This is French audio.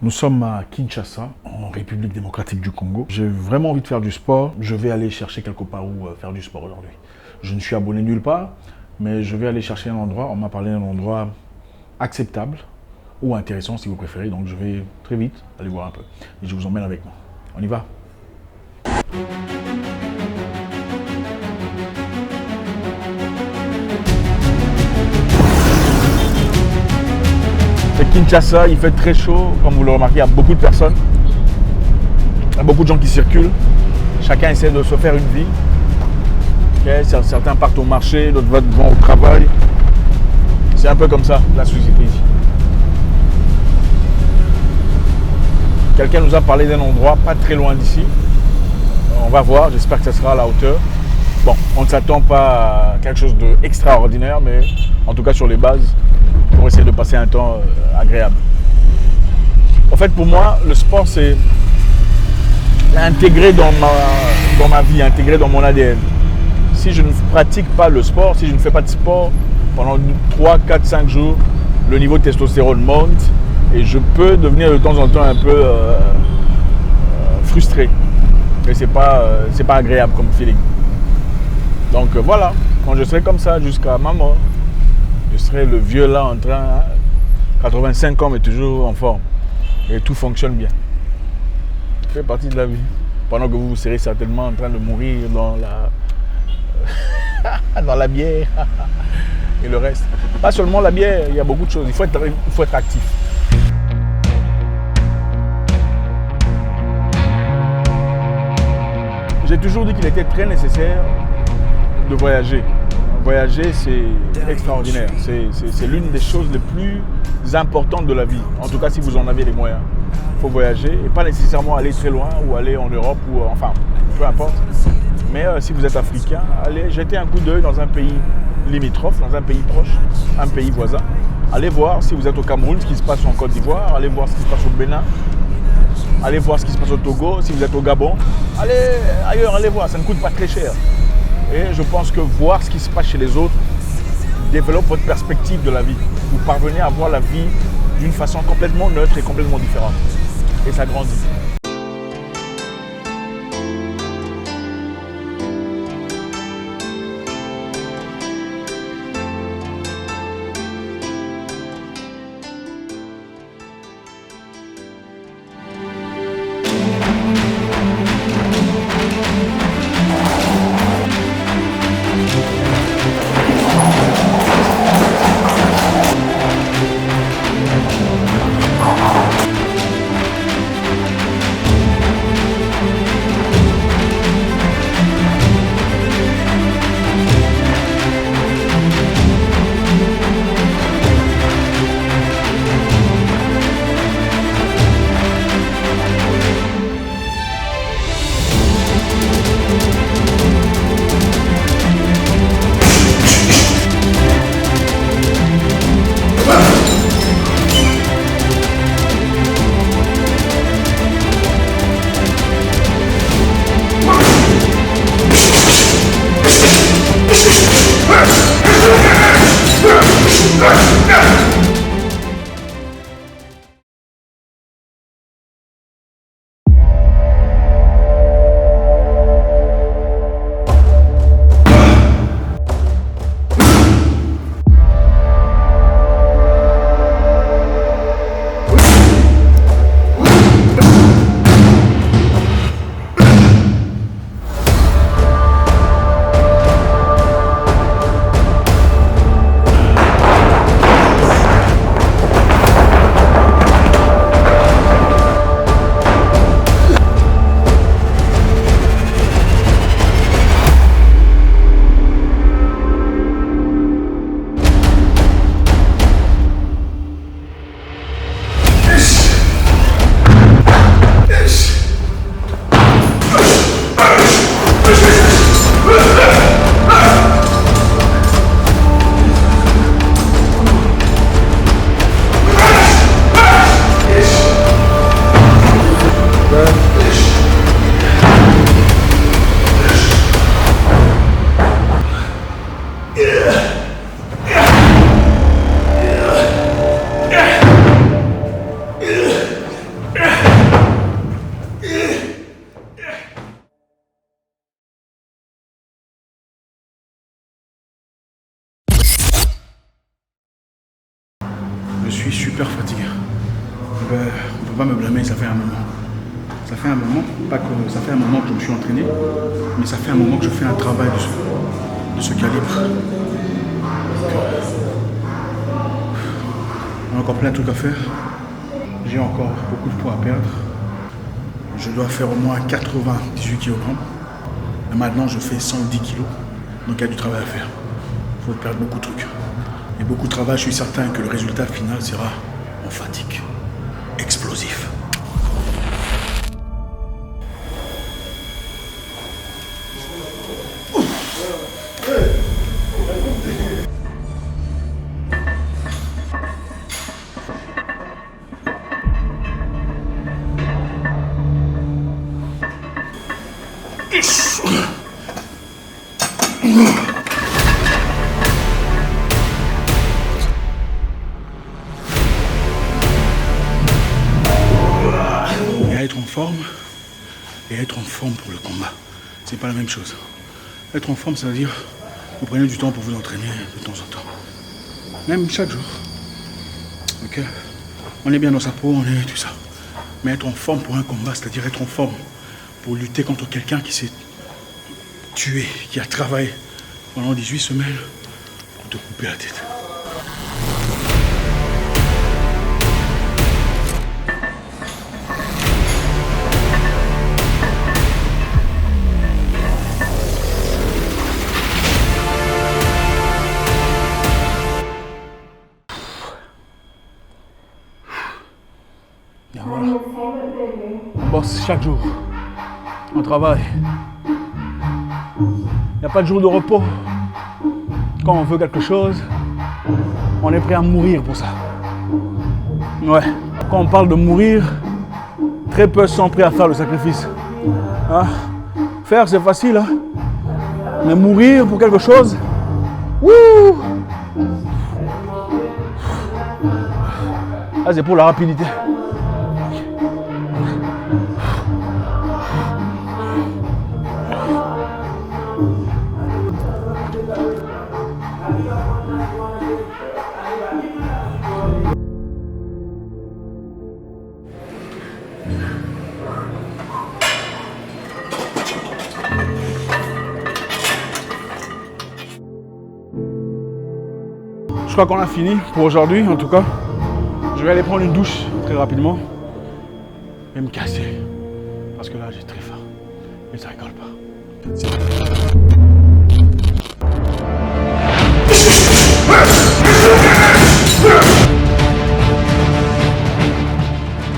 Nous sommes à Kinshasa, en République démocratique du Congo. J'ai vraiment envie de faire du sport. Je vais aller chercher quelque part où faire du sport aujourd'hui. Je ne suis abonné nulle part, mais je vais aller chercher un endroit. On m'a parlé d'un endroit acceptable ou intéressant si vous préférez. Donc je vais très vite aller voir un peu. Et je vous emmène avec moi. On y va. C'est Kinshasa, il fait très chaud, comme vous le remarquez, il y a beaucoup de personnes. Il y a beaucoup de gens qui circulent. Chacun essaie de se faire une vie. Okay, certains partent au marché, d'autres vont au travail. C'est un peu comme ça, la société ici. Quelqu'un nous a parlé d'un endroit pas très loin d'ici. On va voir, j'espère que ça sera à la hauteur. Bon, on ne s'attend pas à quelque chose d'extraordinaire, mais en tout cas sur les bases, pour essayer de passer un temps agréable. En fait, pour moi, le sport, c'est intégré dans ma vie, intégré dans mon ADN. Si je ne pratique pas le sport, si je ne fais pas de sport pendant 3, 4, 5 jours, le niveau de testostérone monte et je peux devenir de temps en temps un peu frustré. Et c'est pas agréable comme feeling. Donc voilà, quand je serai comme ça jusqu'à ma mort, je serai le vieux là en train, 85 ans mais toujours en forme. Et tout fonctionne bien. Ça fait partie de la vie. Pendant que vous serez certainement en train de mourir dans la bière et le reste. Pas seulement la bière, il y a beaucoup de choses. Il faut être actif. J'ai toujours dit qu'il était très nécessaire de voyager. Voyager, c'est extraordinaire. C'est l'une des choses les plus importantes de la vie. En tout cas, si vous en avez les moyens. Il faut voyager et pas nécessairement aller très loin ou aller en Europe ou enfin, peu importe. Mais si vous êtes africain, allez jeter un coup d'œil dans un pays limitrophe, dans un pays proche, un pays voisin. Allez voir si vous êtes au Cameroun, ce qui se passe en Côte d'Ivoire. Allez voir ce qui se passe au Bénin. Allez voir ce qui se passe au Togo. Si vous êtes au Gabon, allez ailleurs, allez voir. Ça ne coûte pas très cher. Et je pense que voir ce qui se passe chez les autres développe votre perspective de la vie. Vous parvenez à voir la vie d'une façon complètement neutre et complètement différente. Et ça grandit. Je suis super fatigué. On ne peut pas me blâmer, ça fait un moment. Ça fait un moment, pas que ça fait un moment que je me suis entraîné, mais ça fait un moment que je fais un travail de ce calibre. On a encore plein de trucs à faire. J'ai encore beaucoup de poids à perdre. Je dois faire au moins 98 kg. Et maintenant, je fais 110 kg. Donc, il y a du travail à faire. Il faut perdre beaucoup de trucs. Et beaucoup de travail, je suis certain que le résultat final sera en fatigue. Explosif. Être en forme et être en forme pour le combat, c'est pas la même chose. Être en forme, ça veut dire que vous prenez du temps pour vous entraîner de temps en temps. Même chaque jour. Ok? On est bien dans sa peau, on est tout ça. Mais être en forme pour un combat, c'est-à-dire être en forme pour lutter contre quelqu'un qui s'est tué, qui a travaillé pendant 18 semaines pour te couper la tête. Et voilà. On bosse chaque jour. On travaille. Il n'y a pas de jour de repos. Quand on veut quelque chose, on est prêt à mourir pour ça. Ouais. Quand on parle de mourir, très peu sont prêts à faire le sacrifice. Hein? Faire, c'est facile. Hein? Mais mourir pour quelque chose, wouh! Ah, c'est pour la rapidité. Je crois qu'on a fini pour aujourd'hui, en tout cas. Je vais aller prendre une douche très rapidement et me casser. Parce que là, j'ai très faim. Et ça rigole pas.